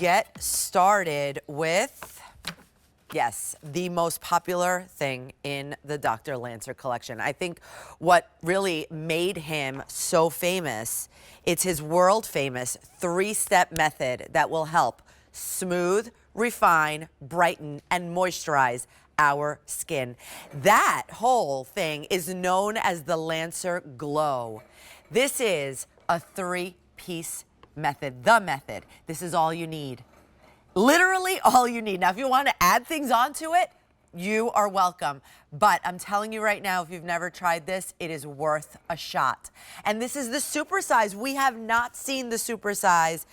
get started with, yes, the most popular thing in the Dr. Lancer collection. I think what really made him so famous, it's his world famous 3-step method that will help smooth, refine, brighten, and moisturize our skin. That whole thing is known as the Lancer Glow. This is a 3-piece method, the method. This is all you need. Literally all you need. Now, if you want to add things onto it, you are welcome. But I'm telling you right now, if you've never tried this, it is worth a shot. And this is the supersize. We have not seen the supersize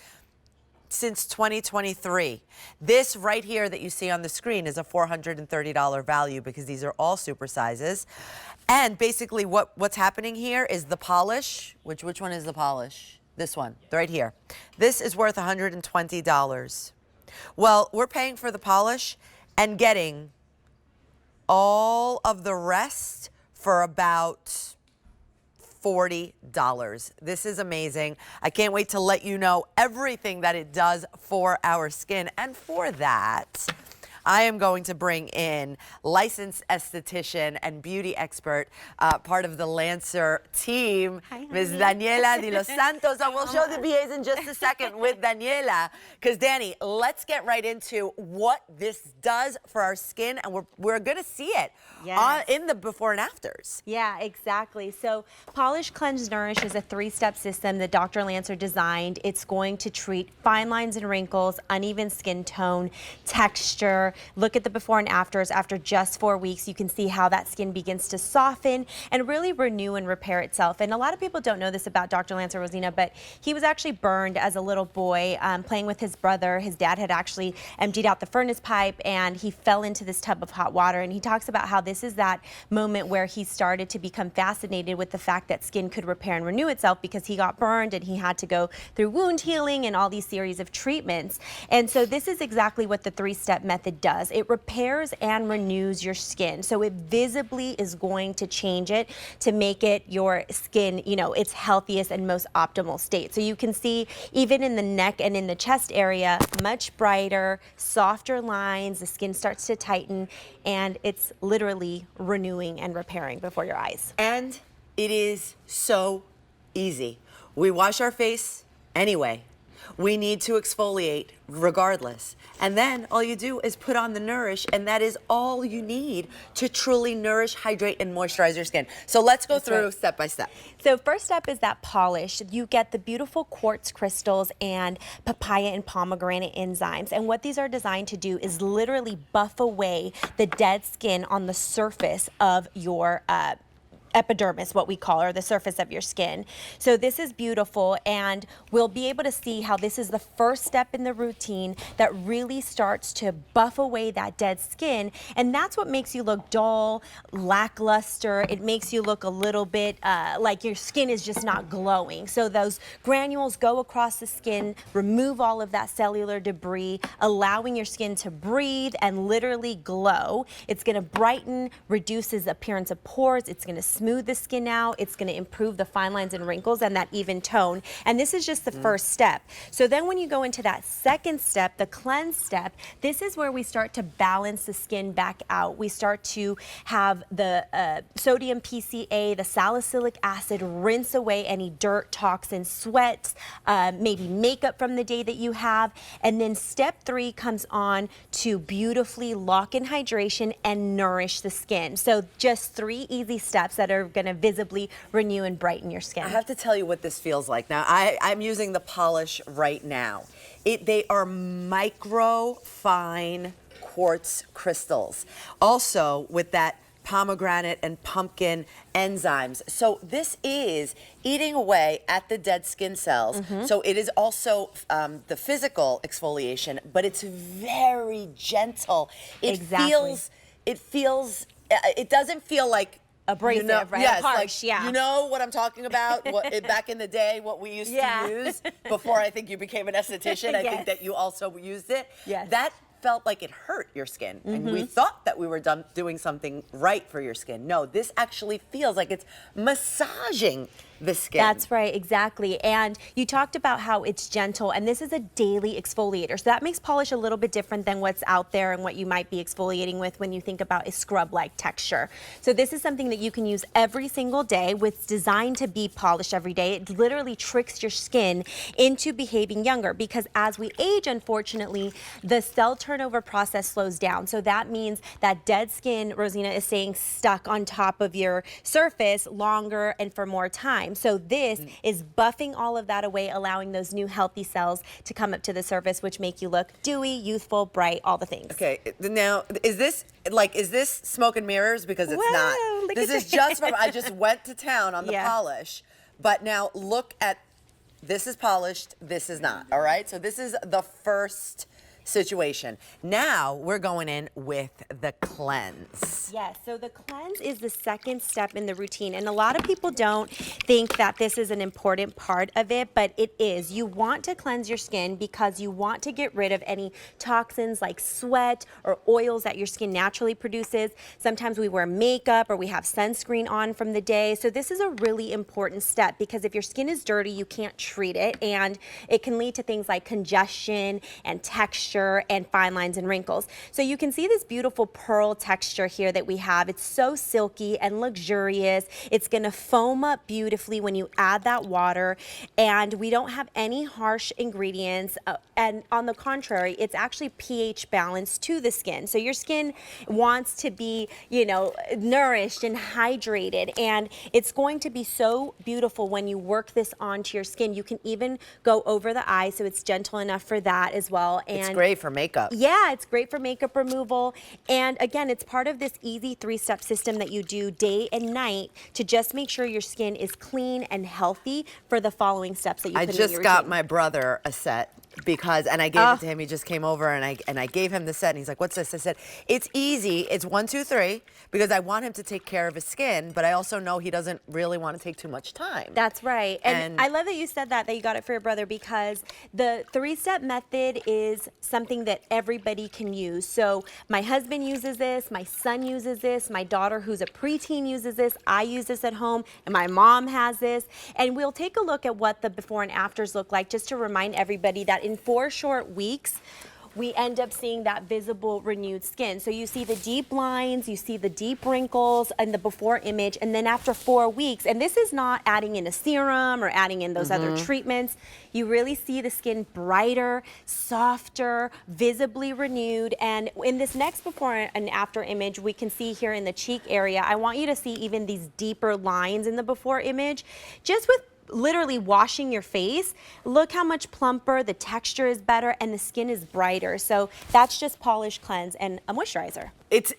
since 2023. This right here that you see on the screen is a $430 value because these are all super sizes. And basically what's happening here is the polish, which one is the polish? This one, right here. This is worth $120. Well, we're paying for the polish and getting all of the rest for about $40. This is amazing. I can't wait to let you know everything that it does for our skin. And for that, I am going to bring in licensed esthetician and beauty expert, part of the Lancer team, Ms. Daniela de los Santos. And we'll show the BAs in just a second with Daniela. Because, Danny, let's get right into what this does for our skin. And we're going to see it in the before and afters. Yeah, exactly. So Polish, Cleanse, Nourish is a 3-step system that Dr. Lancer designed. It's going to treat fine lines and wrinkles, uneven skin tone, texture. Look at the before and afters. After just 4 weeks, you can see how that skin begins to soften and really renew and repair itself. And a lot of people don't know this about Dr. Lancer, Rosina, but he was actually burned as a little boy playing with his brother. His dad had actually emptied out the furnace pipe and he fell into this tub of hot water. And he talks about how this is that moment where he started to become fascinated with the fact that skin could repair and renew itself because he got burned and he had to go through wound healing and all these series of treatments. And so this is exactly what the 3-step method does. It repairs and renews your skin. So it visibly is going to change it to make it your skin, you know, its healthiest and most optimal state. So you can see even in the neck and in the chest area, much brighter, softer lines, the skin starts to tighten, and it's literally renewing and repairing before your eyes. And it is so easy. We wash our face anyway. We need to exfoliate regardless. And then all you do is put on the Nourish, and that is all you need to truly nourish, hydrate, and moisturize your skin. So let's go through step by step. So first step is that polish. You get the beautiful quartz crystals and papaya and pomegranate enzymes. And what these are designed to do is literally buff away the dead skin on the surface of your epidermis, what we call, or the surface of your skin. So this is beautiful, and we'll be able to see how this is the first step in the routine that really starts to buff away that dead skin, and that's what makes you look dull, lackluster. It makes you look a little bit like your skin is just not glowing. So those granules go across the skin, remove all of that cellular debris, allowing your skin to breathe and literally glow. It's going to brighten, reduces the appearance of pores. It's going to smooth the skin out. It's going to improve the fine lines and wrinkles and that even tone. And this is just the first step. So then when you go into that second step, the cleanse step, this is where we start to balance the skin back out. We start to have the sodium PCA, the salicylic acid, rinse away any dirt, toxins, sweats, maybe makeup from the day that you have. And then step 3 comes on to beautifully lock in hydration and nourish the skin. So just 3 easy steps that are going to visibly renew and brighten your skin. I have to tell you what this feels like. Now, I'm using the polish right now. They are micro fine quartz crystals. Also with that pomegranate and pumpkin enzymes. So this is eating away at the dead skin cells. So it is also the physical exfoliation, but it's very gentle. It doesn't feel like abrasive, right? Yes, harsh, like, you know what I'm talking about? Back in the day, what we used to use before I think you became an esthetician. I think that you also used it. That felt like it hurt your skin. And we thought that we were doing something right for your skin. No, this actually feels like it's massaging the skin. That's right, exactly. And you talked about how it's gentle, and this is a daily exfoliator. So that makes polish a little bit different than what's out there and what you might be exfoliating with when you think about a scrub-like texture. So this is something that you can use every single day. It's designed to be polished every day. It literally tricks your skin into behaving younger, because as we age, unfortunately, the cell turnover process slows down. So that means that dead skin, Rosina, is staying stuck on top of your surface longer and for more time. So this is buffing all of that away, allowing those new healthy cells to come up to the surface, which make you look dewy, youthful, bright, all the things. Okay, now is this smoke and mirrors? Because it's Whoa, not. look This at is just from, I just went to town on the Yeah. polish, but now look at, this is polished, this is not, all right? So this is the first situation. Now we're going in with the cleanse. Yes, so the cleanse is the second step in the routine, and a lot of people don't think that this is an important part of it, but it is. You want to cleanse your skin because you want to get rid of any toxins like sweat or oils that your skin naturally produces. Sometimes we wear makeup or we have sunscreen on from the day, so this is a really important step, because if your skin is dirty, you can't treat it, and it can lead to things like congestion and texture and fine lines and wrinkles. So you can see this beautiful pearl texture here that we have. It's so silky and luxurious. It's going to foam up beautifully when you add that water, and we don't have any harsh ingredients, and on the contrary, it's actually pH balanced to the skin. So your skin wants to be, you know, nourished and hydrated, and it's going to be so beautiful when you work this onto your skin. You can even go over the eye, so it's gentle enough for that as well. And It's great for makeup. yeah, it's great for makeup removal. And again, it's part of this easy 3-step system that you do day and night to just make sure your skin is clean and healthy for the following steps that you I put in your just got routine. my brother a set because, and I gave it to him. He just came over and I gave him the set, and he's like, "What's this?" I said, "It's easy. It's 1, 2, 3," because I want him to take care of his skin, but I also know he doesn't really want to take too much time. That's right. And And- I love that you said that you got it for your brother, because the 3-step method is something that everybody can use. So my husband uses this, my son uses this, my daughter who's a preteen uses this, I use this at home, and my mom has this. And we'll take a look at what the before and afters look like, just to remind everybody that in 4 short weeks, we end up seeing that visible renewed skin. So you see the deep lines, you see the deep wrinkles in the before image, and then after 4 weeks, and this is not adding in a serum or adding in those other treatments, you really see the skin brighter, softer, visibly renewed. And in this next before and after image, we can see here in the cheek area, I want you to see even these deeper lines in the before image, just with literally washing your face. Look how much plumper, the texture is better, and the skin is brighter. So that's just polish, cleanse, and a moisturizer. It's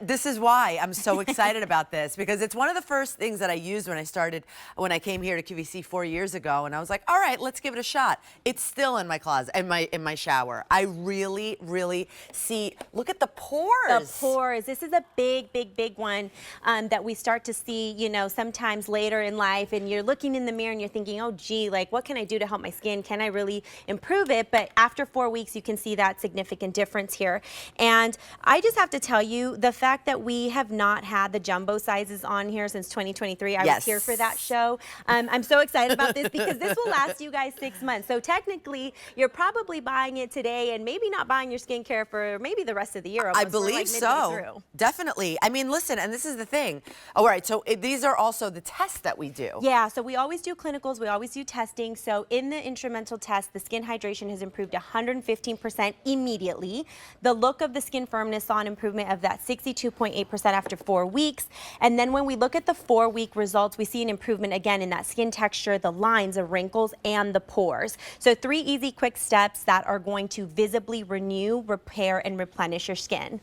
this is why I'm so excited about this, because it's one of the first things that I used when I came here to QVC 4 years ago, and I was like, all right, let's give it a shot. It's still in my closet, in my shower. I really, really see, look at the pores. The pores. This is a big, big, big one that we start to see, you know, sometimes later in life, and you're looking in the mirror and you're thinking, oh gee, like what can I do to help my skin? Can I really improve it? But after 4 weeks, you can see that significant difference here. And I just have to tell you, the fact that we have not had the jumbo sizes on here since 2023, I was here for that show. I'm so excited about this because this will last you guys 6 months. So technically, you're probably buying it today and maybe not buying your skincare for maybe the rest of the year. I believe so. Definitely. I mean, listen, and this is the thing. All right, so these are also the tests that we do. Yeah, so we always do clinicals, we always do testing. So in the instrumental test, the skin hydration has improved 115% immediately. The look of the skin firmness saw an improvement of that 62.8% after 4 weeks. And then when we look at the 4-week results, we see an improvement again in that skin texture, the lines, the wrinkles, and the pores. So 3 easy, quick steps that are going to visibly renew, repair, and replenish your skin.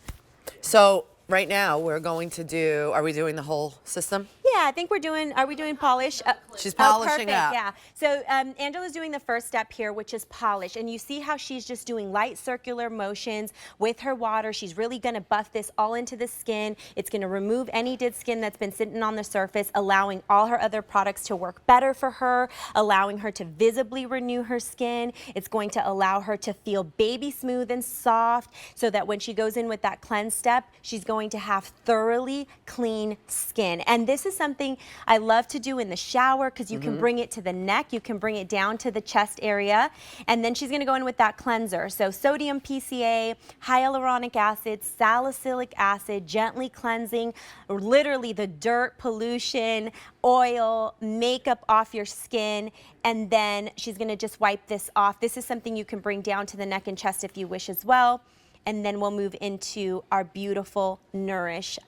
So right now we're going to do, are we doing the whole system? Yeah, I think are we doing polish? She's polishing perfect, up. Yeah. So Angela's doing the first step here, which is polish. And you see how she's just doing light circular motions with her water. She's really gonna buff this all into the skin. It's gonna remove any dead skin that's been sitting on the surface, allowing all her other products to work better for her, allowing her to visibly renew her skin. It's going to allow her to feel baby smooth and soft, so that when she goes in with that cleanse step, she's going to have thoroughly clean skin. And this is something I love to do in the shower because you can bring it to the neck, you can bring it down to the chest area, and then she's gonna go in with that cleanser. So sodium PCA, hyaluronic acid, salicylic acid, gently cleansing, literally the dirt, pollution, oil, makeup off your skin, and then she's gonna just wipe this off. This is something you can bring down to the neck and chest if you wish as well. And then we'll move into our beautiful Nourish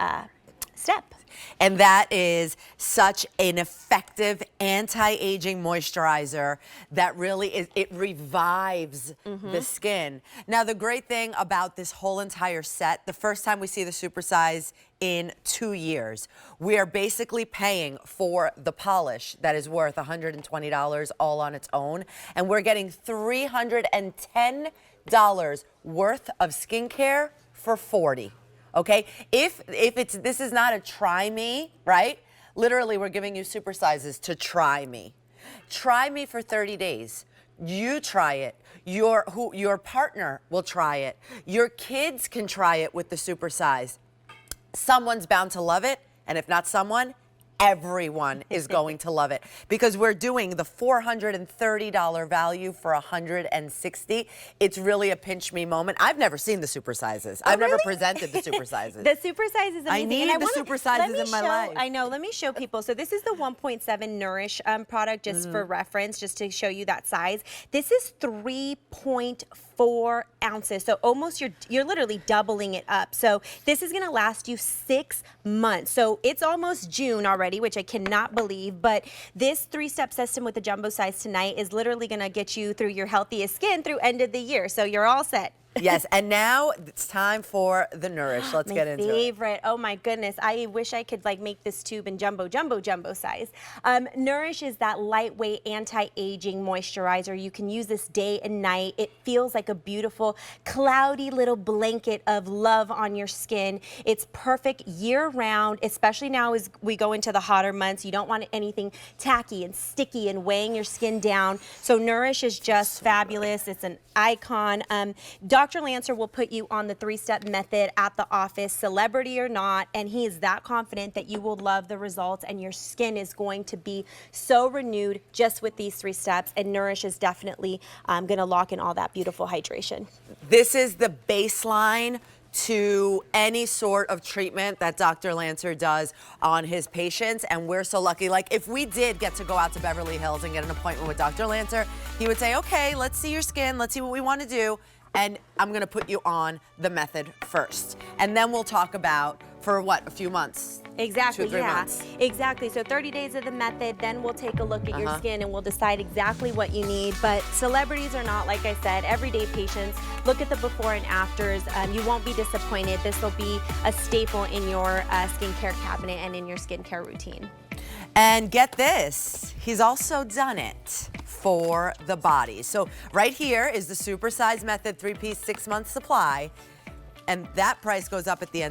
step. And that is such an effective anti-aging moisturizer that really is, it revives the skin. Now, the great thing about this whole entire set, the first time we see the supersize in 2 years, we are basically paying for the polish that is worth $120 all on its own, and we're getting $310 worth of skincare for $40. Okay, if this is not a try me, right? Literally, we're giving you supersizes to try me. Try me for 30 days. You try it. Your partner will try it. Your kids can try it with the supersize. Someone's bound to love it, and if not someone, everyone is going to love it, because we're doing the $430 value for $160. It's really a pinch me moment. I've never seen the supersizes. I've never presented the supersizes. The supersize is amazing. I need the supersizes in my life. I know. Let me show people. So this is the 1.7 Nourish product, just for reference, just to show you that size. This is 3.4 ounces. So almost you're literally doubling it up. So this is going to last you 6 months. So it's almost June already, which I cannot believe, but this 3-step system with the jumbo size tonight is literally gonna get you through your healthiest skin through end of the year, so you're all set. Yes, and now it's time for the Nourish. Let's get into it. My favorite. Oh my goodness. I wish I could like make this tube in jumbo size. Nourish is that lightweight anti-aging moisturizer. You can use this day and night. It feels like a beautiful cloudy little blanket of love on your skin. It's perfect year round, especially now as we go into the hotter months. You don't want anything tacky and sticky and weighing your skin down. So Nourish is just fabulous. It's an icon. Dr. Lancer will put you on the 3-step method at the office, celebrity or not, and he is that confident that you will love the results and your skin is going to be so renewed just with these 3 steps, and Nourish is definitely going to lock in all that beautiful hydration. This is the baseline to any sort of treatment that Dr. Lancer does on his patients, and we're so lucky. Like, if we did get to go out to Beverly Hills and get an appointment with Dr. Lancer, he would say, okay, let's see your skin, let's see what we want to do, and I'm gonna put you on the method first. And then we'll talk about, for what, a few months? Exactly, 2 or 3 months. Exactly. So 30 days of the method, then we'll take a look at your skin and we'll decide exactly what you need. But celebrities are not, like I said, everyday patients. Look at the before and afters. You won't be disappointed. This will be a staple in your skincare cabinet and in your skincare routine. And get this, he's also done it for the body. So right here is the supersize method 3-piece 6-month supply, and that price goes up at the end of